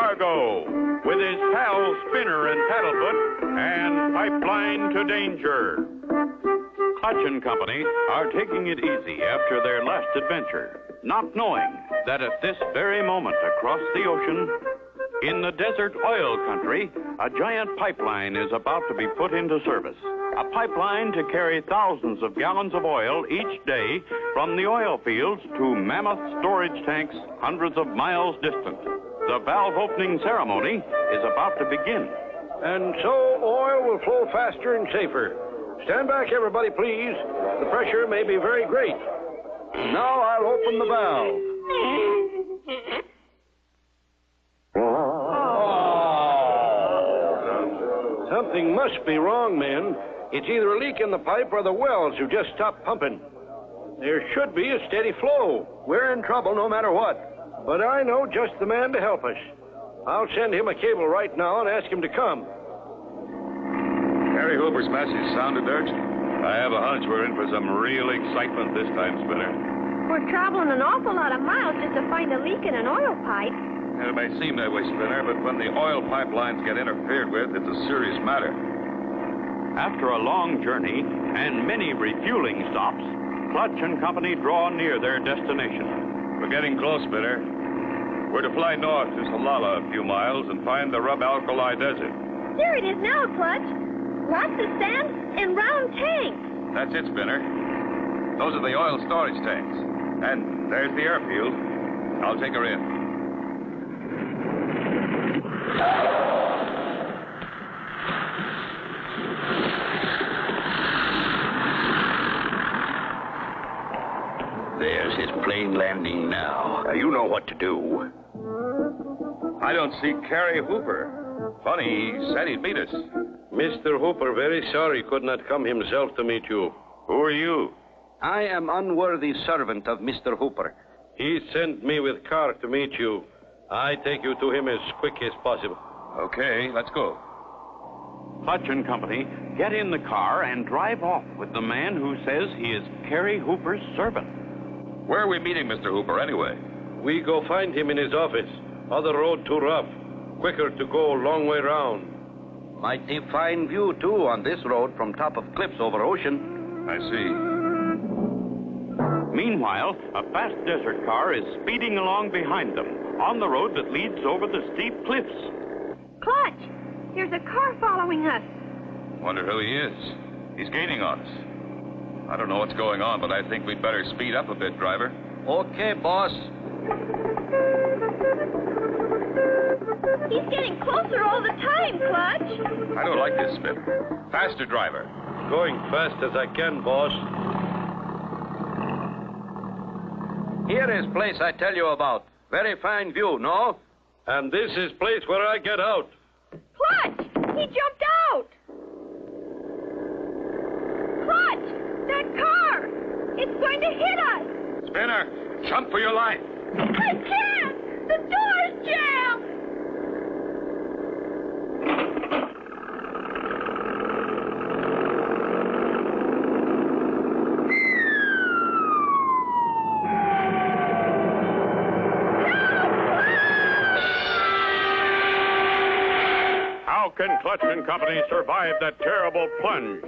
Cargo with his pals Spinner and Paddlefoot and Pipeline to Danger. Clutch and Company are taking it easy after their last adventure, not knowing that at this very moment across the ocean, in the desert oil country, a giant pipeline is about to be put into service. A pipeline to carry thousands of gallons of oil each day from the oil fields to mammoth storage tanks hundreds of miles distant. The valve opening ceremony is about to begin. And so oil will flow faster and safer. Stand back, everybody, please. The pressure may be very great. Now I'll open the valve. Oh. Something must be wrong, men. It's either a leak in the pipe or the wells have just stopped pumping. There should be a steady flow. We're in trouble no matter what. But I know just the man to help us. I'll send him a cable right now and ask him to come. Harry Hooper's message sounded urgent. I have a hunch we're in for some real excitement this time, Spinner. We're traveling an awful lot of miles just to find a leak in an oil pipe. It may seem that way, Spinner, but when the oil pipelines get interfered with, it's a serious matter. After a long journey and many refueling stops, Clutch and Company draw near their destination. We're getting close, Spinner. We're to fly north to Salala a few miles and find the rub-alkali desert. Here it is now, Clutch. Lots of sand and round tanks. That's it, Spinner. Those are the oil storage tanks. And there's the airfield. I'll take her in. There's his plane landing now. You know what to do. I don't see Carrie Hooper. Funny, he said he'd meet us. Mr. Hooper, very sorry could not come himself to meet you. Who are you? I am unworthy servant of Mr. Hooper. He sent me with car to meet you. I take you to him as quick as possible. Okay, let's go. Clutch and Company get in the car and drive off with the man who says he is Carrie Hooper's servant. Where are we meeting Mr. Hooper, anyway? We go find him in his office. Other road too rough. Quicker to go long way round. Mighty fine view, too, on this road from top of cliffs over ocean. I see. Meanwhile, a fast desert car is speeding along behind them on the road that leads over the steep cliffs. Clutch, there's a car following us. Wonder who he is. He's gaining on us. I don't know what's going on, but I think we'd better speed up a bit, driver. Okay, boss. He's getting closer all the time, Clutch. I don't like this, Spit. Faster, driver. Going fast as I can, boss. Here is place I tell you about. Very fine view, no? And this is place where I get out. Clutch! He jumped out! Clutch! That car! It's going to hit us! Spinner, jump for your life. I can't! The door's jammed! How can Clutch and Company survive that terrible plunge?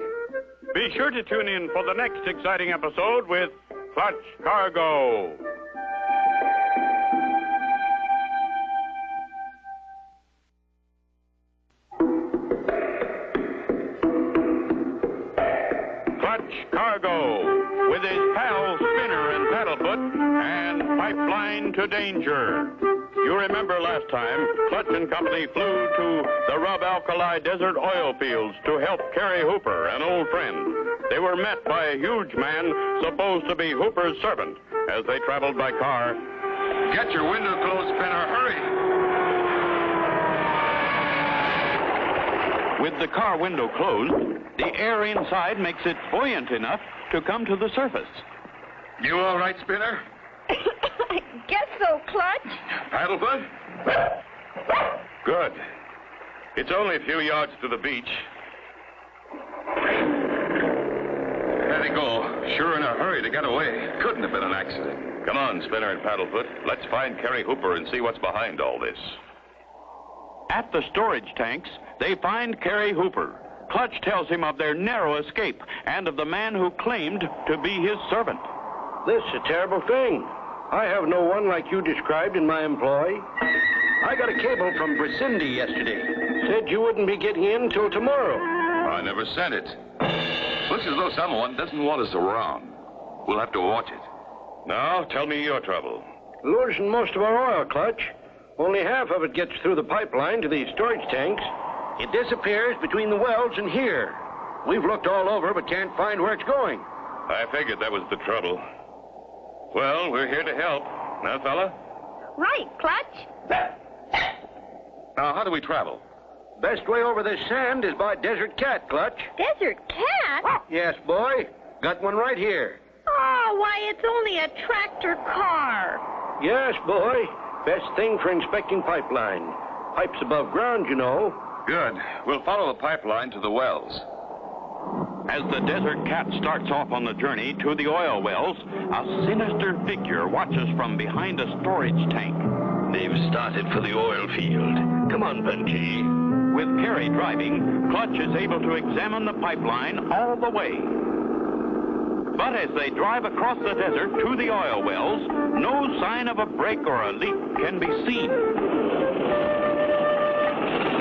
Be sure to tune in for the next exciting episode with Clutch Cargo. Clutch Cargo with his pals Spinner and Paddlefoot and Pipeline to Danger. You remember last time, Clutch and Company flew to the rub-alkali desert oil fields to help Carrie Hooper, an old friend. They were met by a huge man supposed to be Hooper's servant as they traveled by car. Get your window closed, Spinner. Hurry. With the car window closed, the air inside makes it buoyant enough to come to the surface. You all right, Spinner? I guess so, Clutch. Paddlefoot? Good. It's only a few yards to the beach. There they go. Sure in a hurry to get away. Couldn't have been an accident. Come on, Spinner and Paddlefoot. Let's find Carrie Hooper and see what's behind all this. At the storage tanks, they find Carrie Hooper. Clutch tells him of their narrow escape and of the man who claimed to be his servant. This is a terrible thing. I have no one like you described in my employ. I got a cable from Brisindi yesterday. Said you wouldn't be getting in till tomorrow. I never sent it. Looks as though someone doesn't want us around. We'll have to watch it. Now, tell me your trouble. Losing most of our oil, Clutch. Only half of it gets through the pipeline to these storage tanks. It disappears between the wells and here. We've looked all over, but can't find where it's going. I figured that was the trouble. Well, we're here to help. Now, fella? Right, Clutch. Now, how do we travel? Best way over this sand is by Desert Cat, Clutch. Desert Cat? Yes, boy. Got one right here. Oh, why, it's only a tractor car. Yes, boy. Best thing for inspecting pipeline. Pipes above ground, you know. Good. We'll follow the pipeline to the wells. As the Desert Cat starts off on the journey to the oil wells, a sinister figure watches from behind a storage tank. They've started for the oil field. Come on, Punchy. With Carrie driving, Clutch is able to examine the pipeline all the way. But as they drive across the desert to the oil wells, no sign of a break or a leak can be seen.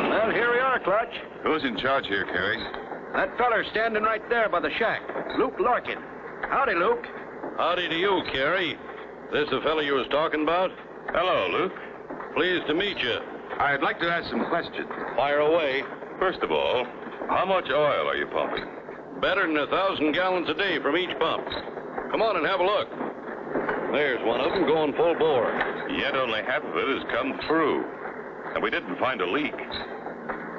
Well, here we are, Clutch. Who's in charge here, Carrie? That feller's standing right there by the shack. Luke Larkin. Howdy, Luke. Howdy to you, Carrie. This the fellow you was talking about? Hello, Luke. Pleased to meet you. I'd like to ask some questions. Fire away. First of all, how much oil are you pumping? Better than 1,000 gallons a day from each pump. Come on and have a look. There's one of them going full bore. Yet only half of it has come through. And we didn't find a leak.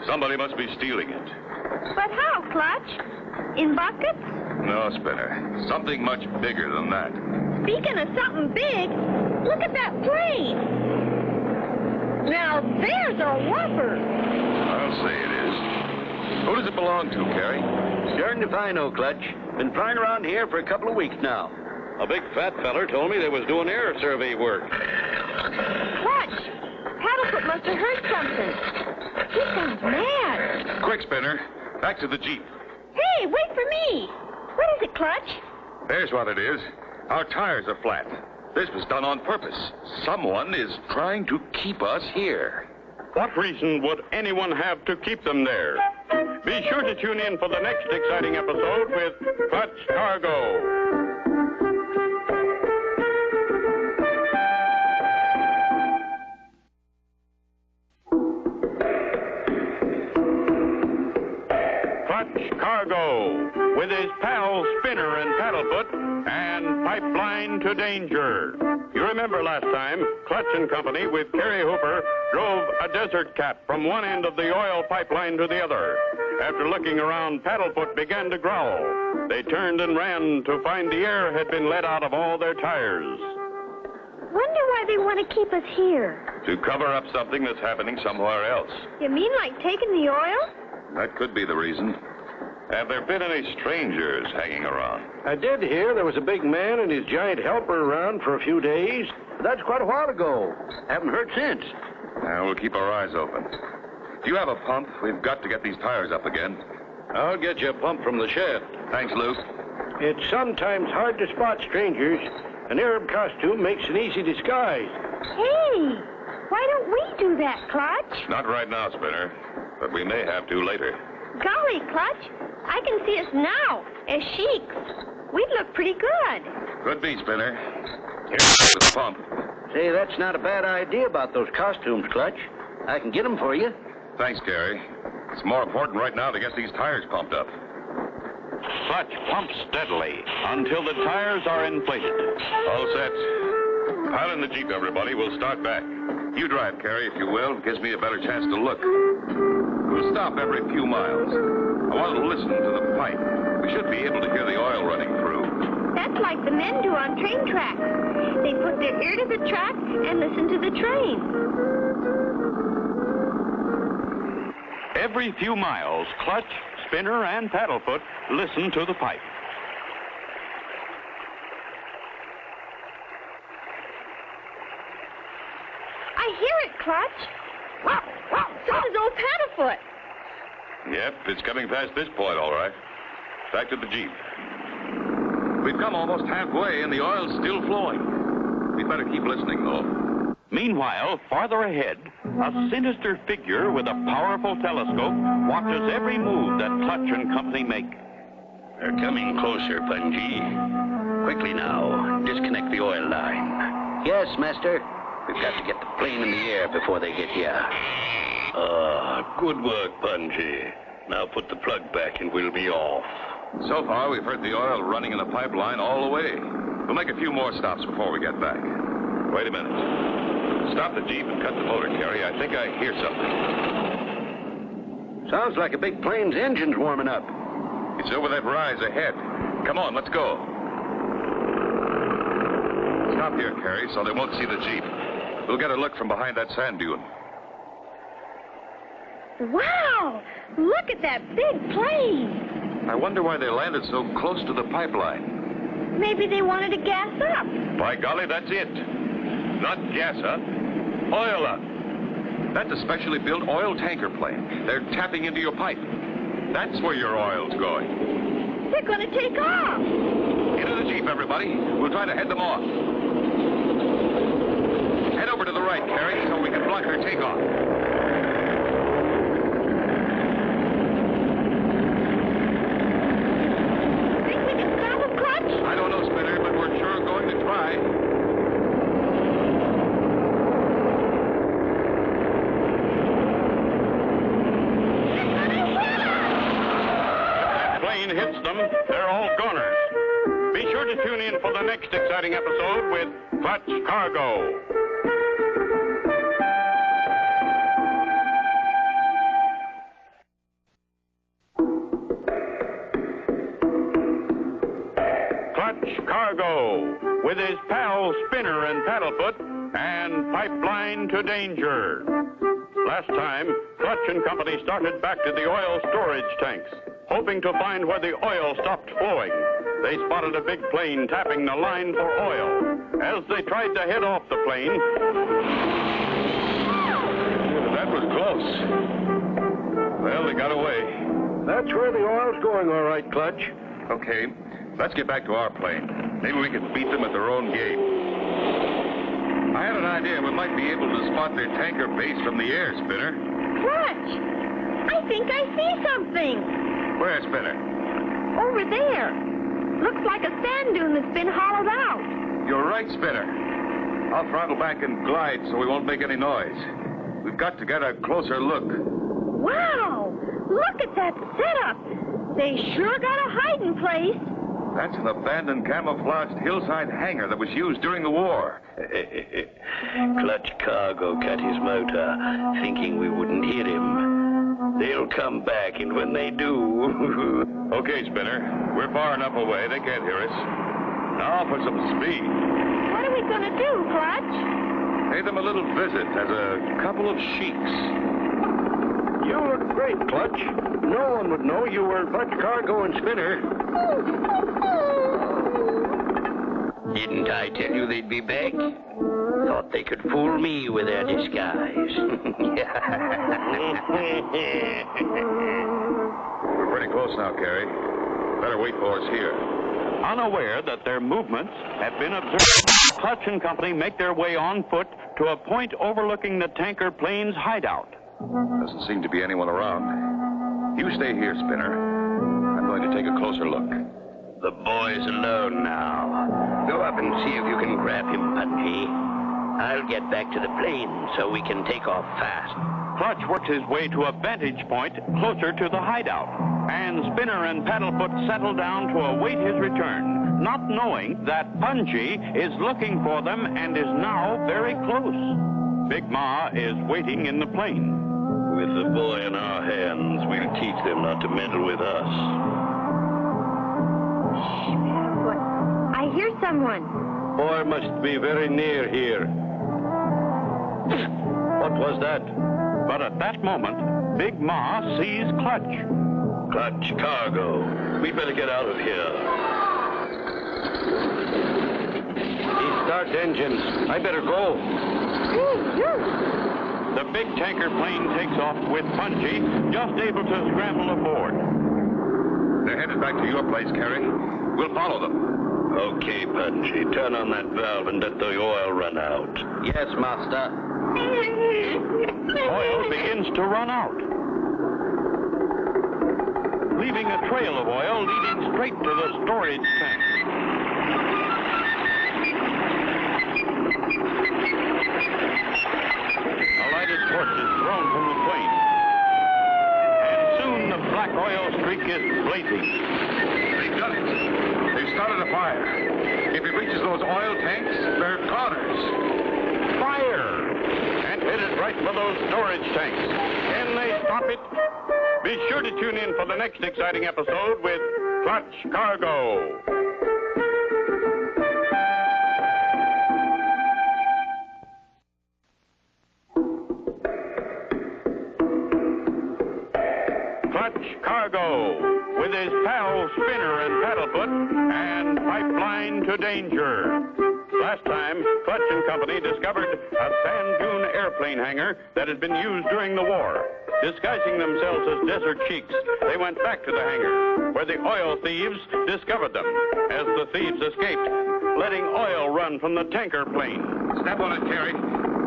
Somebody must be stealing it. But how, Clutch? In buckets? No, Spinner. Something much bigger than that. Speaking of something big, look at that plane. Now, there's a whopper. I'll say it is. Who does it belong to, Carrie? Darned if I know, Clutch. Been flying around here for a couple of weeks now. A big fat feller told me they was doing air survey work. Clutch, Paddlefoot must have heard something. He sounds mad. Quick, Spinner. Back to the Jeep. Hey, wait for me. What is it, Clutch? There's what it is. Our tires are flat. This was done on purpose. Someone is trying to keep us here. What reason would anyone have to keep them there? Be sure to tune in for the next exciting episode with Clutch Cargo. Clutch Cargo, with his pals Spinner and Paddlefoot, and Pipeline to Danger. You remember last time, Clutch and Company with Carrie Hooper drove a Desert Cat from one end of the oil pipeline to the other. After looking around, Paddlefoot began to growl. They turned and ran to find the air had been let out of all their tires. Wonder why they want to keep us here. To cover up something that's happening somewhere else. You mean like taking the oil? That could be the reason. Have there been any strangers hanging around? I did hear there was a big man and his giant helper around for a few days. That's quite a while ago. Haven't heard since. Now, we'll keep our eyes open. Do you have a pump? We've got to get these tires up again. I'll get you a pump from the shed. Thanks, Luke. It's sometimes hard to spot strangers. An Arab costume makes an easy disguise. Hey, why don't we do that, Clutch? Not right now, Spinner, but we may have to later. Golly, Clutch, I can see us now as sheiks. We'd look pretty good. Could be, Spinner. Here's the pump. Say, that's not a bad idea about those costumes, Clutch. I can get them for you. Thanks, Gary. It's more important right now to get these tires pumped up. Clutch pumps steadily until the tires are inflated. All set. Pile in the Jeep, everybody. We'll start back. You drive, Carrie, if you will. It gives me a better chance to look. We'll stop every few miles. I want to listen to the pipe. We should be able to hear the oil running through. That's like the men do on train tracks. They put their ear to the track and listen to the train. Every few miles, Clutch, Spinner, and Paddlefoot listen to the pipe. I hear it, Clutch. So does old Paddlefoot. Yep, it's coming past this point, all right. Back to the Jeep. We've come almost halfway, and the oil's still flowing. We'd better keep listening, though. Meanwhile, farther ahead, a sinister figure with a powerful telescope watches every move that Clutch and Company make. They're coming closer, Punji. Quickly now, disconnect the oil line. Yes, master. We've got to get the plane in the air before they get here. Ah, good work, Punji. Now put the plug back and we'll be off. So far, we've heard the oil running in the pipeline all the way. We'll make a few more stops before we get back. Wait a minute. Stop the Jeep and cut the motor, Carrie. I think I hear something. Sounds like a big plane's engine's warming up. It's over that rise ahead. Come on, let's go. Stop here, Carrie, so they won't see the Jeep. We'll get a look from behind that sand dune. Wow! Look at that big plane. I wonder why they landed so close to the pipeline. Maybe they wanted to gas up. By golly, that's it. Not gas up, oil up. That's a specially built oil tanker plane. They're tapping into your pipe. That's where your oil's going. They're going to take off. Into the Jeep, everybody. We'll try to head them off. Head over to the right, Carrie, so we can block her takeoff. Think we can stop them, Clutch? I don't know, Spinner, but we're sure going to try. Hits them, they're all goners. Be sure to tune in for the next exciting episode with Clutch Cargo. Clutch Cargo, with his pals Spinner and Paddlefoot, and Pipeline to Danger. Last time, Clutch and Company started back to the oil storage tanks, hoping to find where the oil stopped flowing. They spotted a big plane tapping the line for oil. As they tried to head off the plane... That was close. Well, they got away. That's where the oil's going, all right, Clutch. Okay, let's get back to our plane. Maybe we can beat them at their own game. I had an idea we might be able to spot their tanker base from the air, Spinner. Clutch! I think I see something. Where, Spinner? Over there. Looks like a sand dune that's been hollowed out. You're right, Spinner. I'll throttle back and glide so we won't make any noise. We've got to get a closer look. Wow! Look at that setup. They sure got a hiding place. That's an abandoned camouflaged hillside hangar that was used during the war. Clutch Cargo cut his motor, thinking we wouldn't hit him. They'll come back, and when they do... Okay, Spinner. We're far enough away. They can't hear us. Now for some speed. What are we going to do, Clutch? Pay them a little visit as a couple of sheiks. You look great, Clutch. No one would know you were Clutch Cargo and Spinner. Didn't I tell you they'd be back? Thought they could fool me with their disguise. We're pretty close now, Carrie. Better wait for us here. Unaware that their movements have been observed, Clutch and Company make their way on foot to a point overlooking the tanker plane's hideout. Doesn't seem to be anyone around. You stay here, Spinner. I'm going to take a closer look. The boy's alone now. Go up and see if you can grab him, Punji. I'll get back to the plane so we can take off fast. Clutch works his way to a vantage point closer to the hideout, and Spinner and Paddlefoot settle down to await his return, not knowing that Punji is looking for them and is now very close. Big Ma is waiting in the plane. With the boy in our hands, we'll teach them not to meddle with us. What? I hear someone. Boy must be very near here. What was that? But at that moment, Big Ma sees Clutch. Clutch Cargo. We'd better get out of here. He starts engines. I better go. the big tanker plane takes off with Punchy just able to scramble aboard. They're headed back to your place, Carrie. We'll follow them. Okay, Punchy, turn on that valve and let the oil run out. Yes, Master. Oil begins to run out, leaving a trail of oil leading straight to the storage tank. A lighted torch is thrown from the plane, and soon the black oil streak is blazing. They've done it. They've started a fire. If it reaches those oil tanks, they're goners. Fire! And headed right for those storage tanks. Can they stop it? Be sure to tune in for the next exciting episode with Clutch Cargo. Clutch Cargo, with his pals Spinner and Paddlefoot, and Pipeline to Danger. Last time, Clutch and Company discovered a sand dune airplane hangar that had been used during the war. Disguising themselves as desert sheiks, they went back to the hangar, where the oil thieves discovered them, as the thieves escaped, letting oil run from the tanker plane. Step on it, Carrie.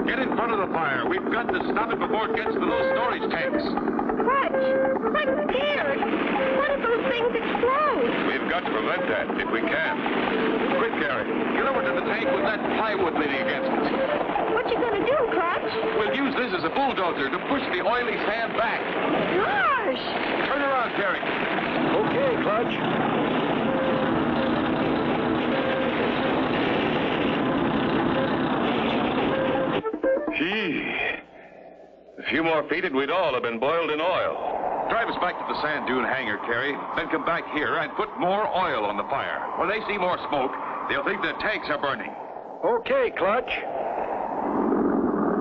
Get in front of the fire. We've got to stop it before it gets to those storage tanks. Clutch, I'm scared. What if those things explode? We've got to prevent that if we can. Quick, Carrie. Get over to the tank with that plywood leaning against it. What you gonna do, Clutch? We'll use this as a bulldozer to push the oily sand back. Gosh! Turn around, Carrie. Okay, Clutch. Gee. A few more feet and we'd all have been boiled in oil. Drive us back to the sand dune hangar, Carrie. Then come back here and put more oil on the fire. When they see more smoke, they'll think the tanks are burning. Okay, Clutch.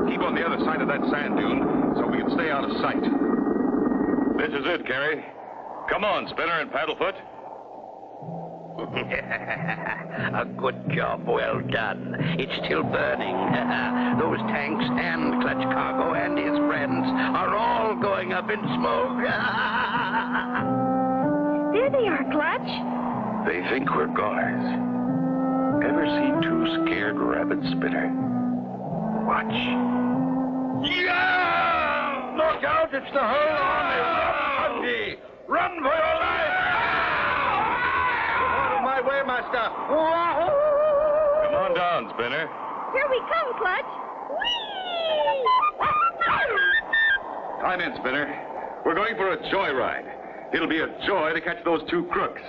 Keep on the other side of that sand dune so we can stay out of sight. This is it, Carrie. Come on, Spinner and Paddlefoot. A good job, well done. It's still burning. Those tanks and Clutch Cargo and his friends are all going up in smoke. There they are, Clutch. They think we're goners. Ever see two scared rabbits, Spinner? Watch. Yeah! Look out, it's the whole army. Punchy! Run for your life! Out of my way, Master. Come on down, Spinner. Here we come, Clutch. Whee! Climb in, Spinner. We're going for a joyride. It'll be a joy to catch those two crooks.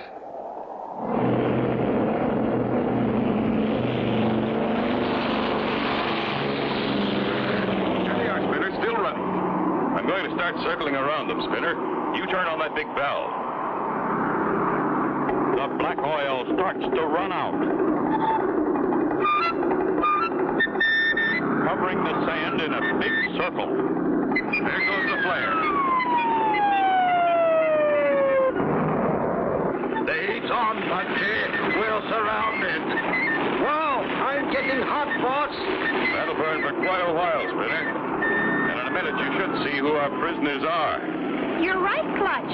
There they are, Spinner, still running. I'm going to start circling around them, Spinner. You turn on that big valve. The black oil starts to run out, covering the sand in a big circle. There goes the flare. The heat's on, Punchy. We're surrounded. Wow, I'm getting hot, boss. That'll burn for quite a while, Spinner. And in a minute, you should see who our prisoners are. You're right, Clutch.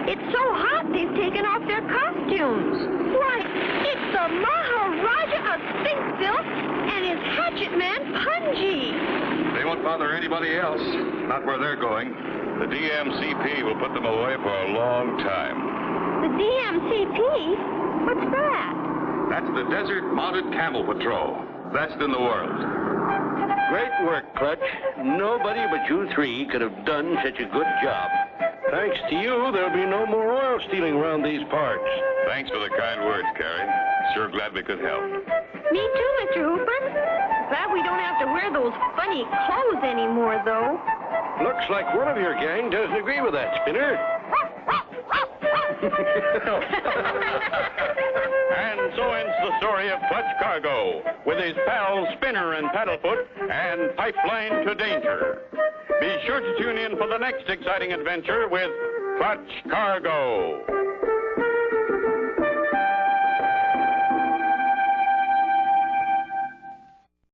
It's so hot they've taken off their costumes. Why, it's the Maharaja of Sphinxville and his hatchet man, Punchy. They won't bother anybody else. Not where they're going. The DMCP will put them away for a long time. The DMCP? What's that? That's the Desert Mounted Camel Patrol. Best in the world. Great work, Clutch. Nobody but you three could have done such a good job. Thanks to you, there'll be no more oil stealing around these parts. Thanks for the kind words, Carrie. Sure glad we could help. Me too, Mr. Hooper. Glad we don't have to wear those funny clothes anymore, though. Looks like one of your gang doesn't agree with that, Spinner. And so ends the story of Clutch Cargo, with his pals Spinner and Paddlefoot, and Pipeline to Danger. Be sure to tune in for the next exciting adventure with Clutch Cargo.